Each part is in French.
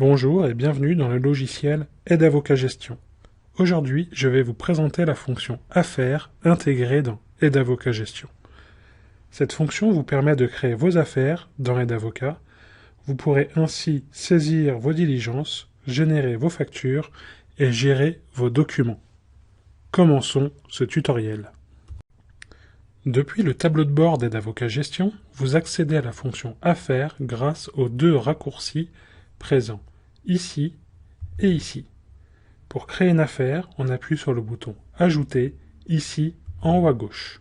Bonjour et bienvenue dans le logiciel Aide Avocat Gestion. Aujourd'hui, je vais vous présenter la fonction Affaires intégrée dans Aide Avocat Gestion. Cette fonction vous permet de créer vos affaires dans Aide Avocat. Vous pourrez ainsi saisir vos diligences, générer vos factures et gérer vos documents. Commençons ce tutoriel. Depuis le tableau de bord d'Aide Avocat Gestion, vous accédez à la fonction Affaires grâce aux deux raccourcis présents ici et ici. Pour créer une affaire, on appuie sur le bouton Ajouter, ici en haut à gauche.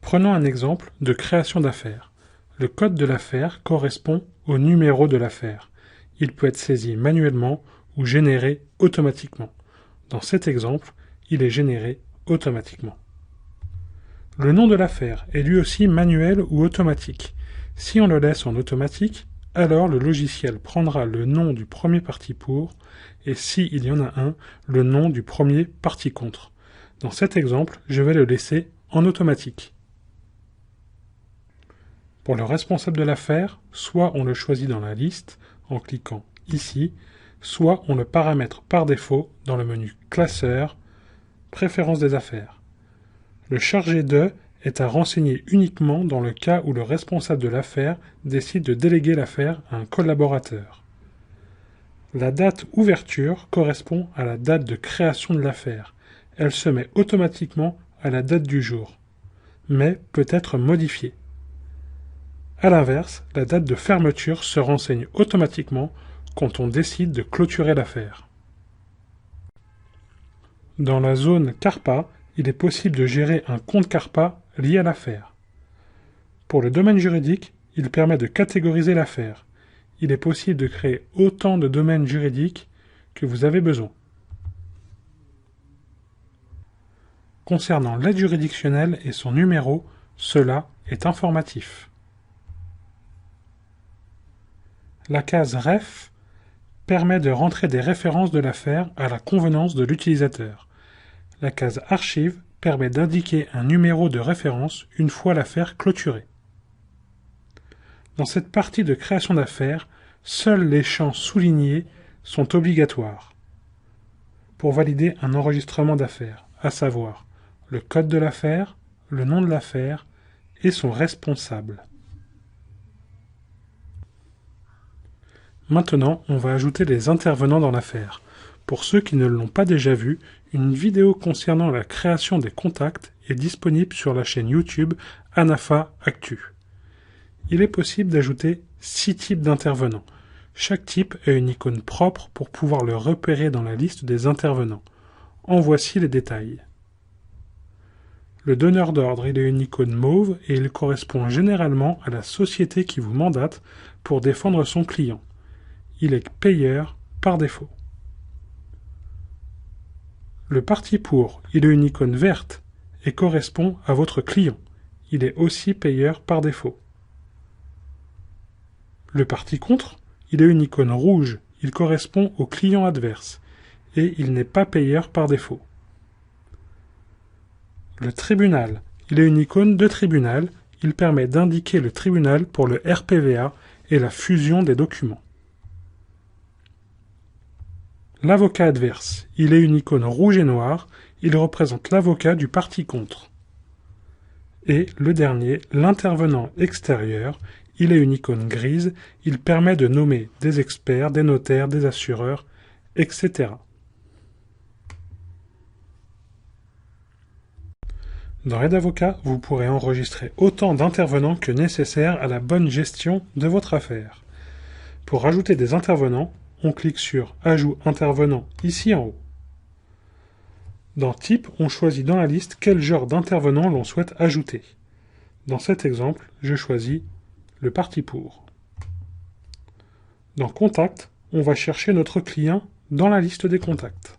Prenons un exemple de création d'affaires. Le code de l'affaire correspond au numéro de l'affaire. Il peut être saisi manuellement ou généré automatiquement. Dans cet exemple, il est généré automatiquement. Le nom de l'affaire est lui aussi manuel ou automatique. Si on le laisse en automatique, alors le logiciel prendra le nom du premier parti pour, et s'il y en a un, le nom du premier parti contre. Dans cet exemple, je vais le laisser en automatique. Pour le responsable de l'affaire, soit on le choisit dans la liste en cliquant ici, soit on le paramètre par défaut dans le menu Classeur, Préférences des affaires. Le chargé de est à renseigner uniquement dans le cas où le responsable de l'affaire décide de déléguer l'affaire à un collaborateur. La date ouverture correspond à la date de création de l'affaire. Elle se met automatiquement à la date du jour, mais peut être modifiée. A l'inverse, la date de fermeture se renseigne automatiquement quand on décide de clôturer l'affaire. Dans la zone CARPA, il est possible de gérer un compte CARPA lié à l'affaire. Pour le domaine juridique, il permet de catégoriser l'affaire. Il est possible de créer autant de domaines juridiques que vous avez besoin. Concernant l'aide juridictionnelle et son numéro, cela est informatif. La case REF permet de rentrer des références de l'affaire à la convenance de l'utilisateur. La case Archive permet d'indiquer un numéro de référence une fois l'affaire clôturée. Dans cette partie de création d'affaires, seuls les champs soulignés sont obligatoires pour valider un enregistrement d'affaires, à savoir le code de l'affaire, le nom de l'affaire et son responsable. Maintenant, on va ajouter les intervenants dans l'affaire. Pour ceux qui ne l'ont pas déjà vu, une vidéo concernant la création des contacts est disponible sur la chaîne YouTube Anafa Actu. Il est possible d'ajouter 6 types d'intervenants. Chaque type a une icône propre pour pouvoir le repérer dans la liste des intervenants. En voici les détails. Le donneur d'ordre, il a une icône mauve et il correspond généralement à la société qui vous mandate pour défendre son client. Il est payeur par défaut. Le parti pour, il a une icône verte et correspond à votre client. Il est aussi payeur par défaut. Le parti contre, il a une icône rouge. Il correspond au client adverse et il n'est pas payeur par défaut. Le tribunal, il a une icône de tribunal. Il permet d'indiquer le tribunal pour le RPVA et la fusion des documents. L'avocat adverse, il est une icône rouge et noire, il représente l'avocat du parti contre. Et le dernier, l'intervenant extérieur, il est une icône grise, il permet de nommer des experts, des notaires, des assureurs, etc. Dans Aide Avocat, vous pourrez enregistrer autant d'intervenants que nécessaire à la bonne gestion de votre affaire. Pour ajouter des intervenants, on clique sur Ajout intervenant ici en haut. Dans Type, on choisit dans la liste quel genre d'intervenant l'on souhaite ajouter. Dans cet exemple, je choisis le parti pour. Dans Contact, on va chercher notre client dans la liste des contacts.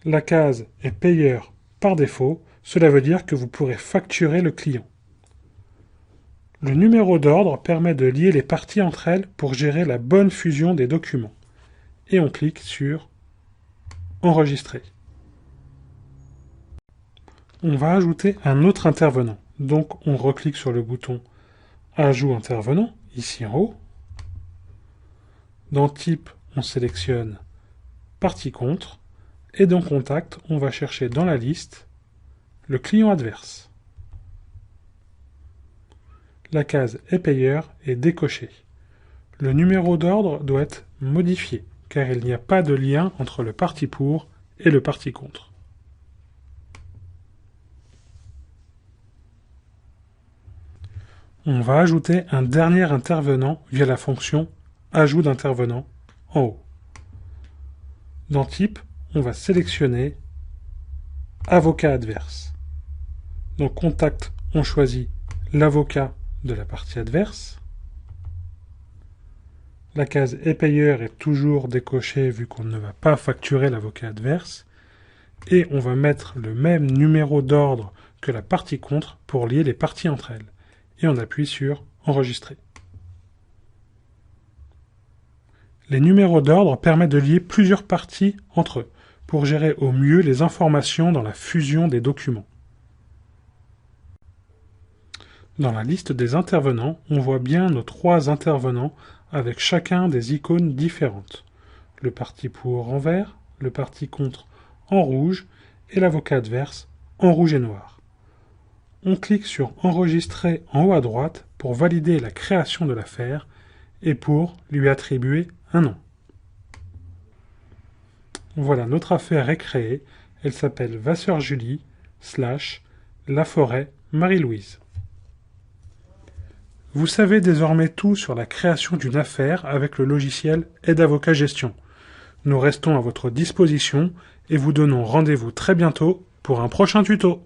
La case est payeur par défaut, cela veut dire que vous pourrez facturer le client. Le numéro d'ordre permet de lier les parties entre elles pour gérer la bonne fusion des documents. Et on clique sur Enregistrer. On va ajouter un autre intervenant. Donc on reclique sur le bouton Ajout intervenant, ici en haut. Dans Type, on sélectionne Partie contre. Et dans Contact, on va chercher dans la liste le client adverse. La case est payeur est décochée. Le numéro d'ordre doit être modifié, car il n'y a pas de lien entre le parti pour et le parti contre. On va ajouter un dernier intervenant via la fonction Ajout d'intervenant en haut. Dans Type, on va sélectionner Avocat adverse. Dans Contact, on choisit l'avocat de la partie adverse. La case est payeur est toujours décochée vu qu'on ne va pas facturer l'avocat adverse. Et on va mettre le même numéro d'ordre que la partie contre pour lier les parties entre elles. Et on appuie sur Enregistrer. Les numéros d'ordre permettent de lier plusieurs parties entre eux pour gérer au mieux les informations dans la fusion des documents. Dans la liste des intervenants, on voit bien nos 3 intervenants avec chacun des icônes différentes. Le parti pour en vert, le parti contre en rouge et l'avocat adverse en rouge et noir. On clique sur Enregistrer en haut à droite pour valider la création de l'affaire et pour lui attribuer un nom. Voilà, notre affaire est créée. Elle s'appelle Vasseur Julie / Laforêt Marie-Louise. Vous savez désormais tout sur la création d'une affaire avec le logiciel Aide Avocat Gestion. Nous restons à votre disposition et vous donnons rendez-vous très bientôt pour un prochain tuto.